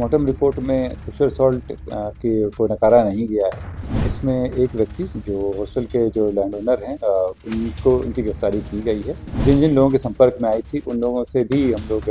Postmortem report में sexual assault की को नकारा नहीं गया है। इसमें एक व्यक्ति जो हॉस्टल के जो लैंड ओनर हैं उनकी गिरफ्तारी की गई है। जिन जिन लोगों के संपर्क में आई थी उन लोगों से भी हम लोग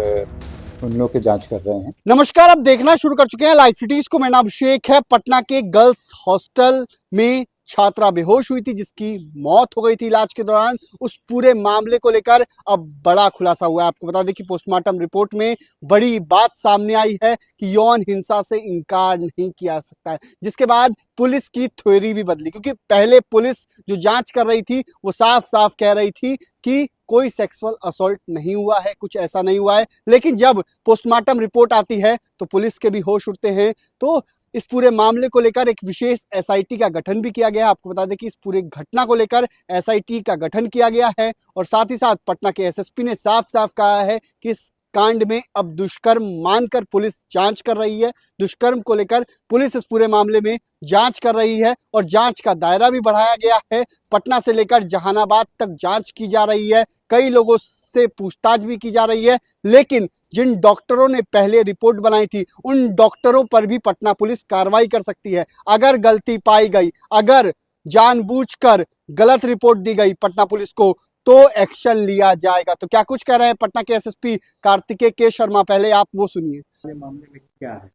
उन लोगों की जांच कर रहे हैं। नमस्कार, आप देखना शुरू कर चुके हैं लाइव सिटीज को। मेरा नाम अभिषेक है। पटना के गर्ल्स हॉस्टल में छात्रा बेहोश हुई थी जिसकी मौत हो गई थी इलाज के दौरान। उस पूरे मामले को लेकर अब बड़ा खुलासा हुआ है। आपको बता दें कि पोस्टमार्टम रिपोर्ट में बड़ी बात सामने आई है कि यौन हिंसा से इनकार नहीं किया जा सकता है, जिसके बाद पुलिस की थ्योरी भी बदली। क्योंकि पहले पुलिस जो जांच कर रही थी वो साफ साफ कह रही थी कि कोई सेक्सुअल असॉल्ट नहीं हुआ है, कुछ ऐसा नहीं हुआ है। लेकिन जब पोस्टमार्टम रिपोर्ट आती है तो पुलिस के भी होश उड़ते हैं। तो इस पूरे मामले को लेकर एक विशेष एसआईटी का गठन भी किया गया है। आपको बता दें कि इस पूरे घटना को लेकर एसआईटी का गठन किया गया है और साथ ही साथ पटना के एसएसपी ने साफ साफ कहा है कि इस कांड में अब दुष्कर्म मानकर पुलिस जांच कर रही है। दुष्कर्म को लेकर पुलिस इस पूरे मामले में जांच कर रही है और जांच का दायरा भी बढ़ाया गया है। पटना से लेकर जहानाबाद तक जांच की जा रही है। कई लोगों से पूछताछ भी की जा रही है। लेकिन जिन डॉक्टरों ने पहले रिपोर्ट बनाई थी उन डॉक्टरों पर भी पटना पुलिस कार्रवाई कर सकती है। अगर गलती पाई गई, अगर जानबूझकर गलत रिपोर्ट दी गई पटना पुलिस को, तो एक्शन लिया जाएगा। तो क्या कुछ कह रहे हैं पटना के एसएसपी कार्तिकेय के शर्मा, पहले आप वो सुनिए। मामले में क्या है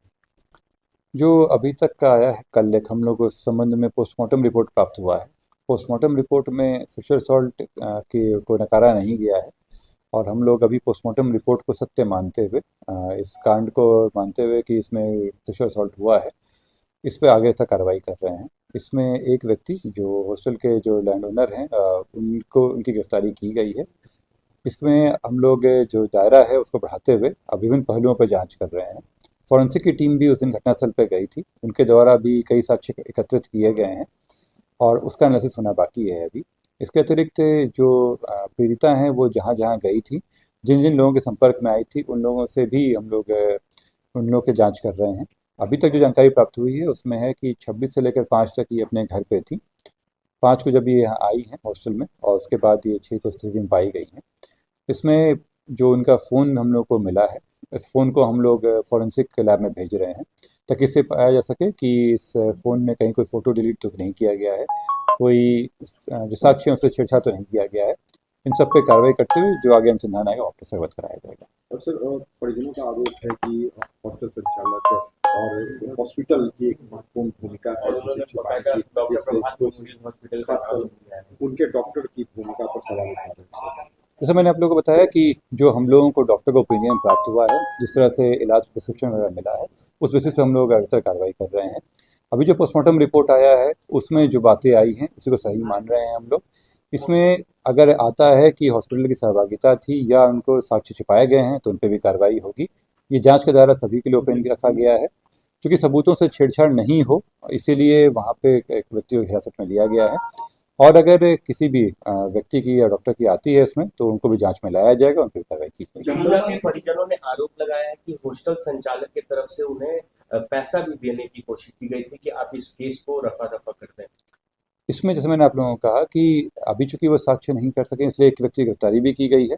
जो अभी तक का आया है, कल एक हम लोग उस संबंध में पोस्टमार्टम रिपोर्ट प्राप्त हुआ है। पोस्टमार्टम रिपोर्ट में सेक्सुअल असॉल्ट को नकारा नहीं गया है और हम लोग अभी पोस्टमार्टम रिपोर्ट को सत्य मानते हुए इस कांड को मानते हुए कि इसमें सेक्सुअल असॉल्ट हुआ है, इस पे आगे तक कार्रवाई कर रहे हैं। इसमें एक व्यक्ति जो हॉस्टल के जो लैंड ओनर हैं उनकी गिरफ्तारी की गई है। इसमें हम लोग जो दायरा है उसको बढ़ाते हुए अब विभिन्न पहलुओं पर जांच कर रहे हैं। फॉरेंसिक की टीम भी उस दिन घटनास्थल पर गई थी, उनके द्वारा भी कई साक्ष्य एकत्रित किए गए हैं और उसका एनालिसिस होना बाकी है अभी। इसके अतिरिक्त जो पीड़िता हैं वो जहाँ जहाँ गई थी, जिन जिन लोगों के संपर्क में आई थी उन लोगों से भी हम लोग उन लोगों की जांच कर रहे हैं। अभी तक जो जानकारी प्राप्त हुई है उसमें है कि 26 से लेकर 5 तक ये अपने घर पे थी। 5 को जब ये यहाँ आई हैं हॉस्टल में और उसके बाद ये 6 को स्थिति में पाई गई हैं। इसमें जो उनका फ़ोन हम लोग को मिला है, इस फ़ोन को हम लोग फॉरेंसिक लैब में भेज रहे हैं ताकि इससे पाया जा सके कि इस फ़ोन में कहीं कोई फ़ोटो डिलीट तो नहीं किया गया है, कोई जो साक्ष्य उससे छेड़छाड़ तो नहीं किया गया है। इन सब पे कार्रवाई करते हुए जो आगे अनुसंधान आएगा वापस अवगत कराया जाएगा। और सर परिजनों का आरोप है कि हॉस्टल संचालक और हॉस्पिटल की एक महत्वपूर्ण भूमिका है जिसे छुपाने की, इससे खासकर उनके डॉक्टर की भूमिका पर सवाल उठा रहे हैं। जैसे मैंने आप लोगों को बताया कि जो हम लोगों को डॉक्टर का ओपिनियन प्राप्त हुआ है, जिस तरह से इलाज प्रिस्क्रिप्शन वगैरह मिला है, उस बेसिस पे हम लोग बेहतर कार्रवाई कर रहे हैं। अभी जो पोस्टमार्टम रिपोर्ट आया है उसमें जो बातें आई हैं उसी को सही मान रहे हैं हम लोग। इसमें अगर आता है कि हॉस्पिटल की सहभागिता थी या उनको साक्ष्य छिपाए गए हैं तो उन पर भी कार्रवाई होगी। ये जांच का दायरा सभी के लिए ओपन रखा गया है क्योंकि सबूतों से छेड़छाड़ नहीं हो, इसीलिए वहाँ पे एक व्यक्ति को हिरासत में लिया गया है। और अगर किसी भी व्यक्ति की या डॉक्टर की आती है इसमें तो उनको भी जांच में लाया जाएगा, उन पर कार्रवाई की जाएगी। महिला के परिजनों ने आरोप लगाया है कि हॉस्टल संचालक की तरफ से उन्हें पैसा भी देने की कोशिश की गई थी कि आप इस केस को रफा दफा कर दें। इसमें जैसे मैंने आप लोगों को कहा कि अभी चूंकि वो साक्ष्य नहीं कर सके इसलिए एक व्यक्ति की गिरफ्तारी भी की गई है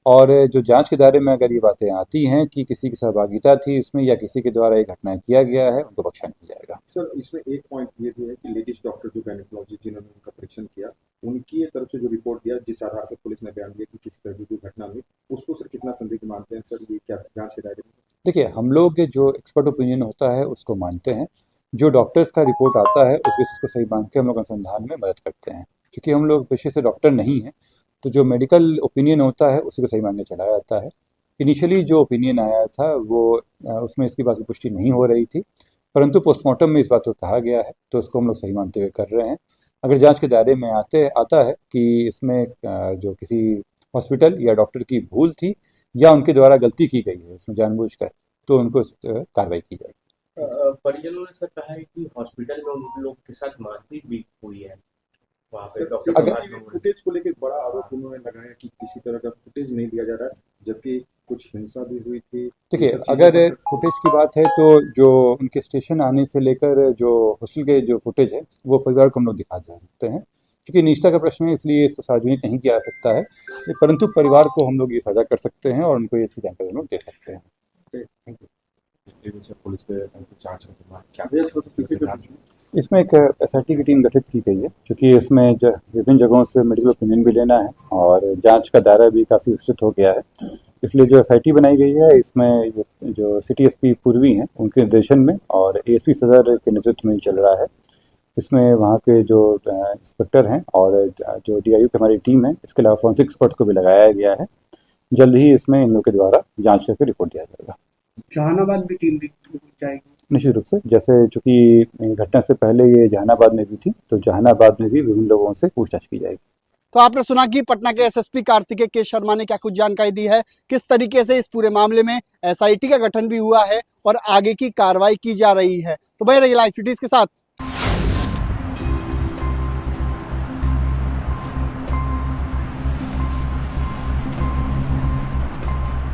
और जो जांच के दायरे में अगर ये बातें आती हैं कि किसी की सहभागिता थी इसमें या किसी के द्वारा ये घटना किया गया है उनको बख्शा नहीं जाएगा। सर इसमें एक पॉइंट ये भी है कि लेडीज डॉक्टर जो गायनेकोलॉजिस्ट जिन्होंने उनका परीक्षण किया, उनकी तरफ से जो रिपोर्ट दिया जिस आधार पर पुलिस ने बयान दिया कि किसी तरह की घटना हुई, उसको सर कितना संदिग्ध मानते हैं सर? ये क्या जांच के दायरे में? देखिए, हम लोग जो एक्सपर्ट ओपिनियन होता है उसको मानते हैं। जो डॉक्टर्स का रिपोर्ट आता है उस बेसिस को सही मान के हम लोग अनुसंधान में मदद करते हैं। क्योंकि हम लोग पेशे से डॉक्टर नहीं हैं तो जो मेडिकल ओपिनियन होता है उसी को सही मान के चलाया जाता है। इनिशियली जो ओपिनियन आया था वो उसमें इसकी बात की पुष्टि नहीं हो रही थी, परंतु पोस्टमार्टम में इस बात को कहा गया है तो उसको हम लोग सही मानते हुए कर रहे हैं। अगर जांच के दायरे में आता है कि इसमें जो किसी हॉस्पिटल या डॉक्टर की भूल थी या उनके द्वारा गलती की गई है इसमें जानबूझकर, तो उनको कार्रवाई की जाएगी। परिजनों ने सर कहा है कि हॉस्पिटल में उन लोग के साथ मारपीट भी हुई है। वहाँ पे फुटेज को लेकर बड़ा आरोप उन्होंने लगाया कि किसी तरह का फुटेज नहीं दिया जा रहा है, जबकि कुछ हिंसा भी हुई थी। देखिए, अगर फुटेज की बात है तो जो उनके स्टेशन आने से लेकर जो हॉस्टल के जो फुटेज है वो परिवार को हम लोग दिखा सकते हैं। क्योंकि निजता का प्रश्न है इसलिए इसको सार्वजनिक नहीं किया जा सकता है, परंतु परिवार को हम लोग ये साझा कर सकते हैं और उनको इसकी जानकारी हम लोग दे सकते हैं। Thank you. पुलिस के जांच क्या इसमें एक एसआईटी की टीम गठित की गई है, क्योंकि इसमें विभिन्न जगहों से मेडिकल ओपिनियन भी लेना है और जांच का दायरा भी काफ़ी विस्तृत हो गया है। इसलिए जो एसआईटी बनाई गई है, इसमें जो सिटी एसपी पूर्वी हैं उनके निर्देशन में और एएसपी सदर के नेतृत्व में ही चल रहा है। इसमें वहाँ के जो इंस्पेक्टर हैं और जो डीआईयू की हमारी टीम है, इसके अलावा फॉरेंसिक एक्सपर्ट्स को भी लगाया गया है। जल्द ही इसमें इन लोगों के द्वारा जांच करके रिपोर्ट दिया जाएगा। जहानाबाद भी टीम भी जाएगी निश्चित रूप से, जैसे चूंकि घटना से पहले ये जहानाबाद में भी थी, तो जहानाबाद में भी विभिन्न लोगों से पूछताछ की जाएगी। तो आपने सुना कि पटना के एसएसपी कार्तिकेय के शर्मा ने क्या कुछ जानकारी दी है, किस तरीके से इस पूरे मामले में एसआईटी का गठन भी हुआ है और आगे की कार्रवाई की जा रही है। तो बने रहिए लाइव सिटीज के साथ।